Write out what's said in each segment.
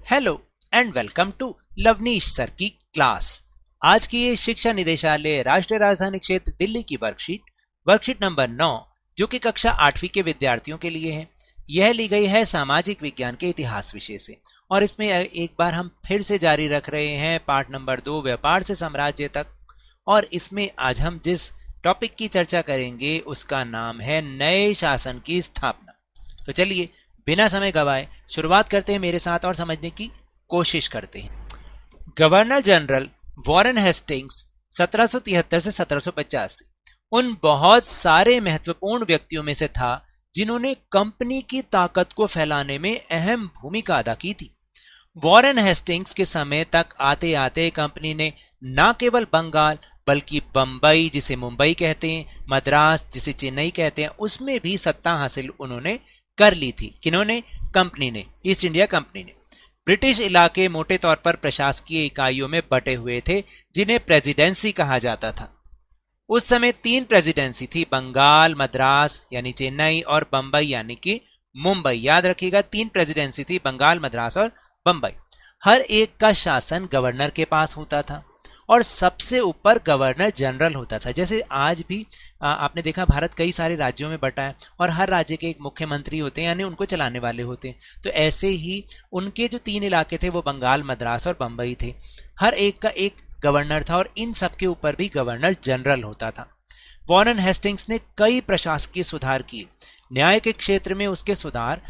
Hello and welcome to Lavneesh sir की class. आज की ये शिक्षा निदेशालय राष्ट्रीय राजधानी क्षेत्र दिल्ली की वर्कशीट नंबर 9 जो कि कक्षा 8वीं के विद्यार्थियों के लिए है। यह ली गई है सामाजिक विज्ञान के इतिहास विषय से और इसमें एक बार हम फिर से जारी रख रहे हैं पार्ट नंबर 2 व्यापार से साम्राज्य तक। और इसमें आज हम जिस टॉपिक की चर्चा करेंगे उसका नाम है नए शासन की स्थापना। तो चलिए बिना समय गवाए शुरुआत करते हैं मेरे साथ और समझने की कोशिश करते हैं। गवर्नर जनरल वॉरेन हेस्टिंग्स 1773 से 1750 उन बहुत सारे महत्वपूर्ण व्यक्तियों में से था जिन्होंने कंपनी की ताकत को फैलाने में अहम भूमिका अदा की थी। वॉरेन हेस्टिंग्स के समय तक आते आते कंपनी ने न केवल बंगाल बल्कि बंबई जिसे मुंबई कहते हैं, मद्रास जिसे चेन्नई कहते हैं, उसमें भी सत्ता हासिल उन्होंने कर ली थी। किन्होंने? कंपनी ने, ईस्ट इंडिया कंपनी ने। ब्रिटिश इलाके मोटे तौर पर प्रशासकीय इकाइयों में बटे हुए थे जिन्हें प्रेसिडेंसी कहा जाता था। उस समय 3 प्रेसिडेंसी थी, बंगाल, मद्रास यानी चेन्नई और बंबई यानी कि मुंबई। याद रखिएगा 3 प्रेसिडेंसी थी, बंगाल, मद्रास और बंबई। हर एक का शासन गवर्नर के पास होता था और सबसे ऊपर गवर्नर जनरल होता था। जैसे आज भी आपने देखा भारत कई सारे राज्यों में बटा है और हर राज्य के एक मुख्यमंत्री होते हैं यानी उनको चलाने वाले होते हैं। तो ऐसे ही उनके जो 3 इलाके थे वो बंगाल, मद्रास और बंबई थे। हर एक का एक गवर्नर था और इन सब के ऊपर भी गवर्नर जनरल होता था। वॉरेन हेस्टिंग्स ने कई प्रशासकीय सुधार किए। न्याय के क्षेत्र में उसके सुधार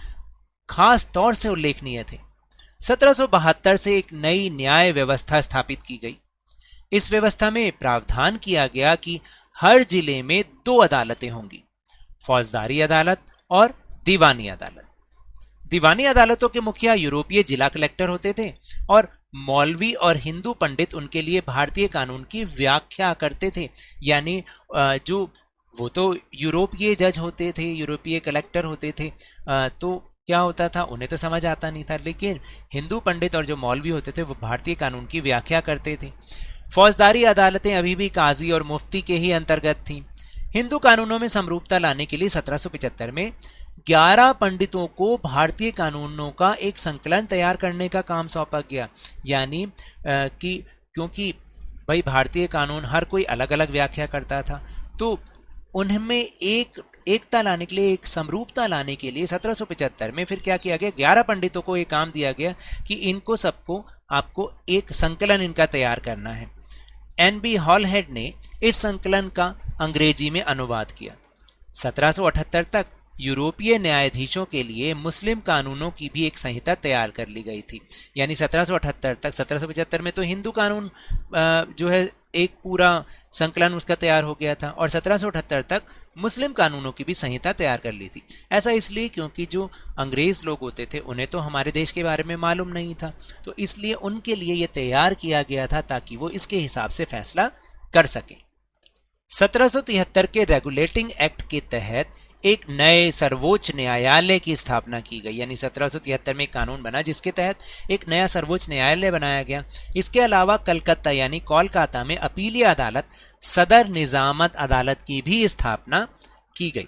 खास तौर से उल्लेखनीय थे। 1772 से एक नई न्याय व्यवस्था स्थापित की गई। इस व्यवस्था में प्रावधान किया गया कि हर जिले में 2 अदालतें होंगी, फौजदारी अदालत और दीवानी अदालत। दीवानी अदालतों के मुखिया यूरोपीय जिला कलेक्टर होते थे और मौलवी और हिंदू पंडित उनके लिए भारतीय कानून की व्याख्या करते थे। यानी जो वो तो यूरोपीय जज होते थे, यूरोपीय कलेक्टर होते थे, तो क्या होता था उन्हें तो समझ आता नहीं था, लेकिन हिंदू पंडित और जो मौलवी होते थे वो भारतीय कानून की व्याख्या करते थे। फौजदारी अदालतें अभी भी काजी और मुफ्ती के ही अंतर्गत थीं। हिंदू कानूनों में समरूपता लाने के लिए 1775 में 11 पंडितों को भारतीय कानूनों का एक संकलन तैयार करने का काम सौंपा गया। यानी कि क्योंकि भाई भारतीय कानून हर कोई अलग अलग व्याख्या करता था, तो उनमें एकता लाने के लिए, एक समरूपता लाने के लिए 1775 में फिर क्या किया गया, 11 पंडितों को एक काम दिया गया कि इनको सबको आपको एक संकलन इनका तैयार करना है। NB हॉलहेड ने इस संकलन का अंग्रेजी में अनुवाद किया। 1778 तक यूरोपीय न्यायाधीशों के लिए मुस्लिम कानूनों की भी एक संहिता तैयार कर ली गई थी। यानी 1778 तक, 1775 में तो हिंदू कानून जो है एक पूरा संकलन उसका तैयार हो गया था और 1778 तक मुस्लिम कानूनों की भी संहिता तैयार कर ली थी। ऐसा इसलिए क्योंकि जो अंग्रेज लोग होते थे उन्हें तो हमारे देश के बारे में मालूम नहीं था, तो इसलिए उनके लिए यह तैयार किया गया था ताकि वो इसके हिसाब से फैसला कर सकें। 1773 के रेगुलेटिंग एक्ट के तहत एक नए सर्वोच्च न्यायालय की स्थापना की गई। यानी 1773 में एक कानून बना जिसके तहत एक नया सर्वोच्च न्यायालय बनाया गया। इसके अलावा कलकत्ता यानी कोलकाता में अपीलीय अदालत, सदर निजामत अदालत की भी स्थापना की गई।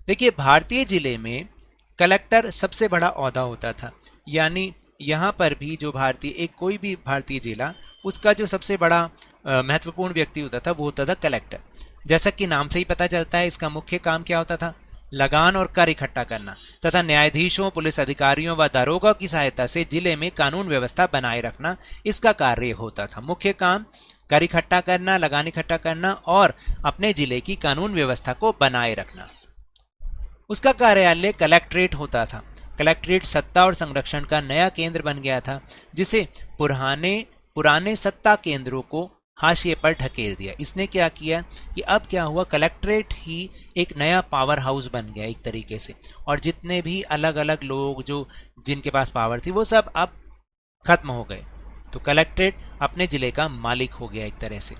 देखिए भारतीय जिले में कलेक्टर सबसे बड़ा ओहदा होता था। यानी यहाँ पर भी जो कोई भी भारतीय जिला, उसका जो सबसे बड़ा महत्वपूर्ण व्यक्ति होता था वो होता था कलेक्टर। जैसा कि नाम से ही पता चलता है इसका मुख्य काम क्या होता था, लगान और कर इकट्ठा करना तथा न्यायाधीशों, पुलिस अधिकारियों व दारोगा की सहायता से जिले में कानून व्यवस्था बनाए रखना इसका कार्य होता था। मुख्य काम कर इकट्ठा करना, लगान इकट्ठा करना और अपने जिले की कानून व्यवस्था को बनाए रखना। उसका कार्यालय कलेक्ट्रेट होता था। कलेक्ट्रेट सत्ता और संरक्षण का नया केंद्र बन गया था जिसे पुराने सत्ता केंद्रों को हाशिए पर ढकेल दिया। इसने क्या किया कि अब क्या हुआ, कलेक्ट्रेट ही एक नया पावर हाउस बन गया एक तरीके से, और जितने भी अलग अलग लोग जिनके पास पावर थी वो सब अब खत्म हो गए। तो कलेक्ट्रेट अपने जिले का मालिक हो गया एक तरह से।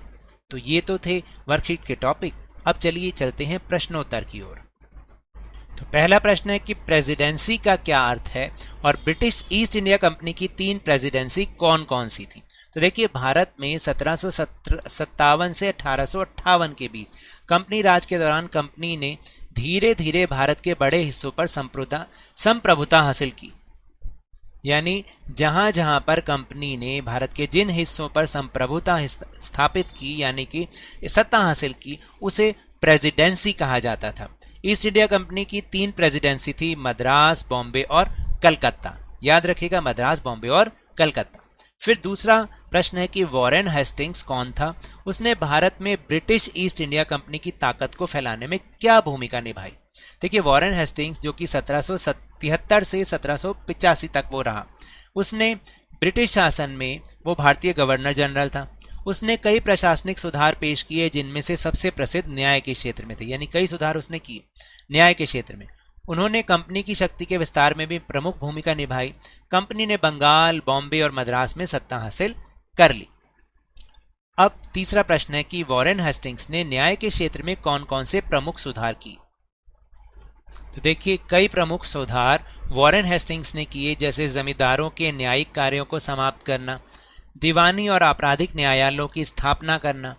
तो ये तो थे वर्कशीट के टॉपिक। अब चलिए चलते हैं प्रश्नोत्तर की ओर। तो पहला प्रश्न है कि प्रेसिडेंसी का क्या अर्थ है और ब्रिटिश ईस्ट इंडिया कंपनी की 3 प्रेसिडेंसी कौन कौन सी थी। तो देखिए भारत में 1757 से 1858 के बीच कंपनी राज के दौरान कंपनी ने धीरे धीरे भारत के बड़े हिस्सों पर संप्रभुता हासिल की। यानी जहां जहां पर कंपनी ने भारत के जिन हिस्सों पर संप्रभुता स्थापित की यानी कि सत्ता हासिल की, उसे प्रेसिडेंसी कहा जाता था। ईस्ट इंडिया कंपनी की 3 प्रेसिडेंसी थी, मद्रास, बॉम्बे और कलकत्ता। याद रखिएगा, मद्रास, बॉम्बे और कलकत्ता। फिर दूसरा प्रश्न है कि वॉरेन हेस्टिंग्स कौन था? उसने भारत में ब्रिटिश ईस्ट इंडिया कंपनी की ताकत को फैलाने में क्या भूमिका निभाई? देखिए, वॉरेन हेस्टिंग्स जो कि 1773 से 1785 तक वो रहा, उसने ब्रिटिश शासन में वो भारतीय गवर्नर जनरल था। उसने कई प्रशासनिक सुधार पेश किए, जिनमें से सबसे प्रसिद्ध न्याय के क्षेत्र में थे, यानी कई सुधार उसने किए न्याय के क्षेत्र में। उन्होंने कंपनी की शक्ति के विस्तार में भी प्रमुख भूमिका निभाई। कंपनी ने बंगाल, बॉम्बे और मद्रास में सत्ता हासिल कर ली। अब तीसरा प्रश्न है कि वॉरेन हेस्टिंग्स ने न्याय के क्षेत्र में कौन कौन से प्रमुख सुधार किए? तो देखिए, कई प्रमुख सुधार वॉरेन हेस्टिंग्स ने किए, जैसे जमींदारों के न्यायिक कार्यों को समाप्त करना, दीवानी और आपराधिक न्यायालयों की स्थापना करना,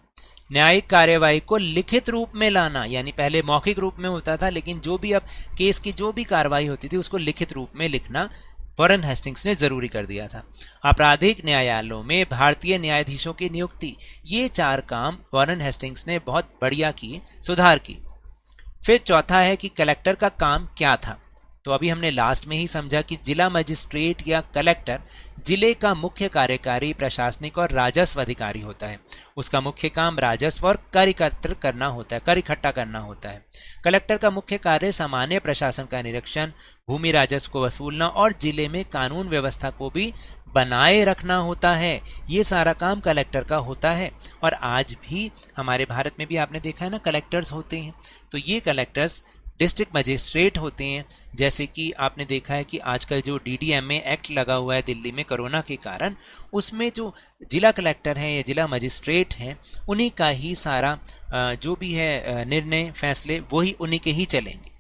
न्यायिक कार्यवाही को लिखित रूप में लाना, यानी पहले मौखिक रूप में होता था, लेकिन जो भी अब केस की जो भी कार्रवाई होती थी उसको लिखित रूप में लिखना वॉरेन हेस्टिंग्स ने जरूरी कर दिया था। आपराधिक न्यायालयों में भारतीय न्यायाधीशों की नियुक्ति, ये 4 काम वॉरेन हेस्टिंग्स ने बहुत बढ़िया किए, सुधार की। फिर चौथा है कि कलेक्टर का काम क्या था? तो अभी हमने लास्ट में ही समझा कि जिला मजिस्ट्रेट या कलेक्टर जिले का मुख्य कार्यकारी, प्रशासनिक और राजस्व अधिकारी होता है। उसका मुख्य काम राजस्व और कर एकत्र करना होता है, कर इकट्ठा करना होता है। कलेक्टर का मुख्य कार्य सामान्य प्रशासन का निरीक्षण, भूमि राजस्व को वसूलना और जिले में कानून व्यवस्था को भी बनाए रखना होता है। ये सारा काम कलेक्टर का होता है। और आज भी हमारे भारत में भी आपने देखा है ना, कलेक्टर्स होते हैं। तो ये कलेक्टर्स डिस्ट्रिक्ट मजिस्ट्रेट होते हैं। जैसे कि आपने देखा है कि आजकल जो DDMA एक्ट लगा हुआ है दिल्ली में कोरोना के कारण, उसमें जो जिला कलेक्टर हैं या जिला मजिस्ट्रेट हैं, उन्हीं का ही सारा जो भी है निर्णय, फैसले, वही उन्हीं के ही चलेंगे।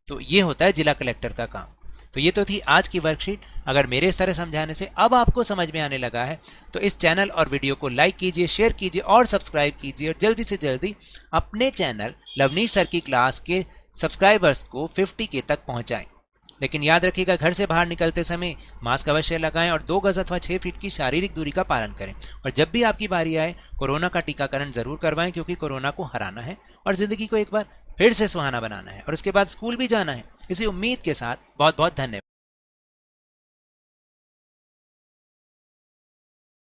तो ये होता है जिला कलेक्टर का काम। तो ये तो थी आज की वर्कशीट। अगर मेरे इस तरह समझाने से अब आपको समझ में आने लगा है तो इस चैनल और वीडियो को लाइक कीजिए, शेयर कीजिए और सब्सक्राइब कीजिए, और जल्दी से जल्दी अपने चैनल लवनीश सर की क्लास के सब्सक्राइबर्स को 50K तक पहुंचाएं। लेकिन याद रखिएगा, घर से बाहर निकलते समय मास्क अवश्य लगाएं और 2 गज अथवा 6 फीट की शारीरिक दूरी का पालन करें। और जब भी आपकी बारी आए, कोरोना का टीकाकरण जरूर करवाएं, क्योंकि कोरोना को हराना है और जिंदगी को एक बार फिर से सुहाना बनाना है, और उसके बाद स्कूल भी जाना है। इसी उम्मीद के साथ बहुत बहुत धन्यवाद।